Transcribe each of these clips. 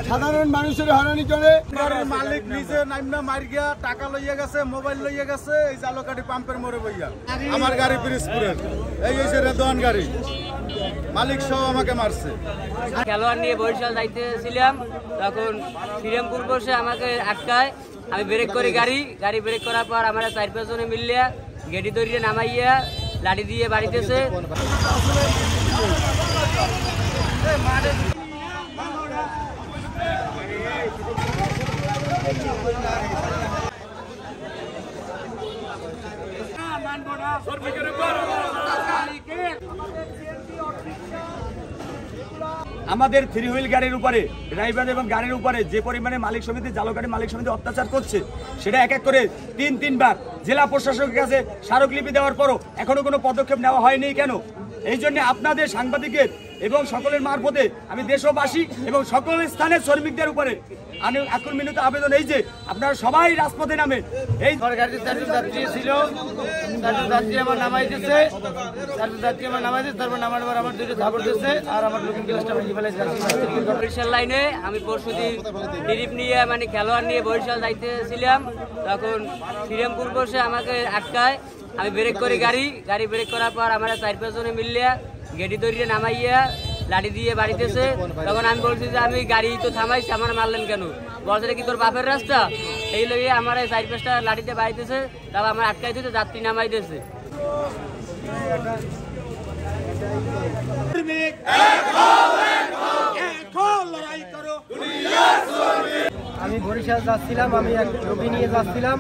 সাধারণ মানুষের হয়রানি করে। মালিক নিজে নাইমা মার গিয়া টাকা লইয়া গেছে, মোবাইল লইয়া গেছে। এই জালকাটি পাম্পের মোড়ে বইয়া আমার গাড়ি পিরিজপুরের এই হইছে রেদওয়ান গাড়ি, মালিক সহ আমাকে মারছে। খেলোয়াড় নিয়ে বরিশাল যাইতেছিলাম, তখন শ্রীরামপুর বসে আমাকে আটকায়। আমি ব্রেক করি, গাড়ি ব্রেক করার পর আমরা 4-5 জনে মিলিয়া গেটি ধরিয়ে নামাইয়া লাঠি দিয়ে বাড়িতেছে। আমাদের 3 হুইল গাড়ির উপরে, ড্রাইভার এবং গাড়ির উপরে যে পরিমাণে মালিক সমিতি, জালকাঠি মালিক সমিতি অত্যাচার করছে, সেটা এক এক করে 3-3 বার জেলা প্রশাসকের কাছে স্মারকলিপি দেওয়ার পরও এখনো কোনো পদক্ষেপ নেওয়া হয়নি কেন? এই জন্য আপনাদের সাংবাদিকের এবং সকলের মারফতে আমি দেশবাসী এবং সকল স্থানের শ্রমিকদের উপরে আমি এখন মিলিত আবেদন এই যে আপনারা সবাই রাজপথে নামে। এই গাড়িতে 4 যাত্রী ছিল, 4 যাত্রী আমার নামাই দিয়েছে, তারপর নামার পর আমার 2টা ধাপড় দিয়েছে আর আমার লুকিং গ্লাসটা ভেঙে ফেলেছে। বরিশাল লাইনে আমি পরশুদিন ট্রিপ নিয়ে মানে খেলোয়াড় নিয়ে বরিশাল যাইতেছিলাম, তখন শ্রীরামপুর বসে আমাকে আটকায়। আমি ব্রেক করি, গাড়ি ব্রেক করার পর আমরা 4-5 জনে মিলিয়া গেটি ধরিয়ে নামাইয়া লাঠি দিয়ে বাড়িতেছে। তখন আমি বলছি যে আমি গাড়ি তো থামাইছি, আমার মারলেন কেন? বলছে কি তোর বাপের রাস্তা? এই লইয়ে আমার 4-5টা লাঠিতে বাড়িতেছে, তারপর আমার আটকাই দিতে যাত্রী নামাই দিয়েছে। আমি বরিশাল যাচ্ছিলাম, আমি এক রোগী নিয়ে যাচ্ছিলাম,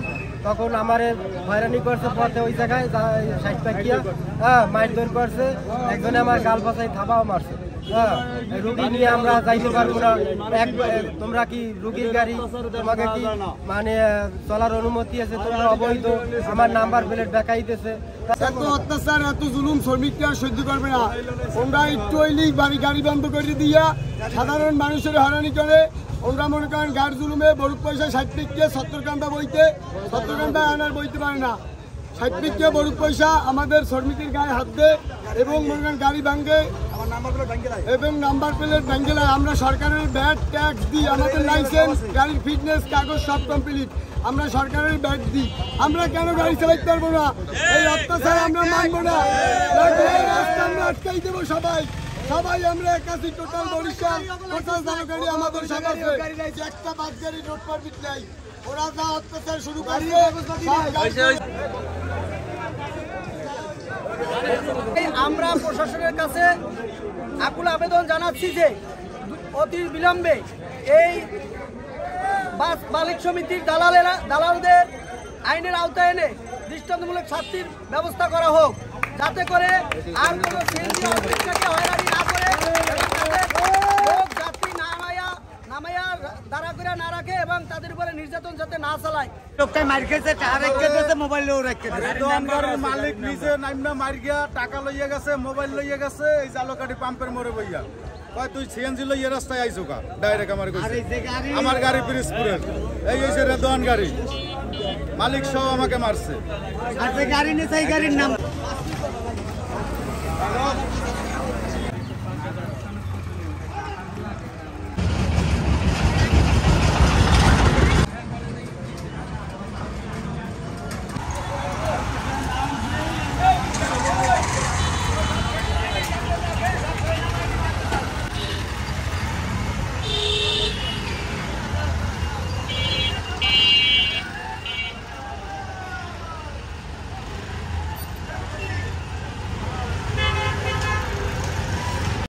তখন আমার হয়রানি করছে পথে ওই জায়গায় 60 পাকিয়া মারধর করছে। একজনে আমার গাল ফাঁসাই থাবাও মারছে। রুগী নিয়ে আমরা যাইতে পারবো না। তোমরা কি রুগীর গাড়ি, তোমাকে কি মানে চলার অনুমতি আছে? তোমরা অবৈধ, আমার নাম্বার প্লেট দেখাইতেছে। এত অত্যাচার, এত জুলুম শ্রমিকরা সহ্য করবে না। ওরা একটু হইলেই গাড়ি বন্ধ করে দিয়া সাধারণ মানুষের হয়রানি করে। ওরা মনে করেন গাড়ি জুলুমে বরুক পয়সা 60 টাকা 70 কান্দা বইতে, 70 কান্দা আনার বইতে পারে না। 60 টাকা বরুক পয়সা আমাদের শ্রমিকের গায়ে হাত দেয় এবং মনে করেন গাড়ি ভাঙ্গে এবং নাম্বার প্লেট ভেঙে দেয়। আমরা সরকারের ব্যাট ট্যাক্স দিই, আমাদের লাইসেন্স, গাড়ির ফিটনেস কাগজ সব কমপ্লিট, আমরা সরকারের ব্যাট দিই। আমরা কেন গাড়ি চালাইতে পারবো না? এই অত্যাচার আমরা মানবো না। রাস্তা আমরা আটকাই দেবো সবাই। আমরা একাশি টোটাল বরিশাল টোটাল জালকাঠি আমাদের সবাই একটা বাস গাড়ি রোড পারমিট নাই। ওরা যা অত্যাচার শুরু করছে। আমরা প্রশাসনের কাছে আকুল আবেদন জানাচ্ছি যে অতি বিলম্বে এই বাস মালিক সমিতির দালালদের আইনের আওতায় এনে দৃষ্টান্তমূলক শাস্তির ব্যবস্থা করা হোক, যাতে করে আর কোনো সিএনজি অফিসটাকে হয়রানি না করে যাত্রী নামাইয়া দাঁড়া করে না রাখে এবং তাদের উপরে নির্যাতন যাতে না চালায়। মালিক নিজে নাইমা মার গিয়া টাকা লইয়া গেছে, মোবাইল লইয়া গেছে। এই জালকাটি পাম্পের মোড়ে বইয়া কয় তুই সিএনজি লইয়া রাস্তায় আইছো কা? ডাইরেক্ট আমার গাড়ি পিরিজপুরের এই হইছে রেদওয়ান গাড়ি, মালিক সহ আমাকে মারছে। গাড়ি নিয়ে গাড়ির নাম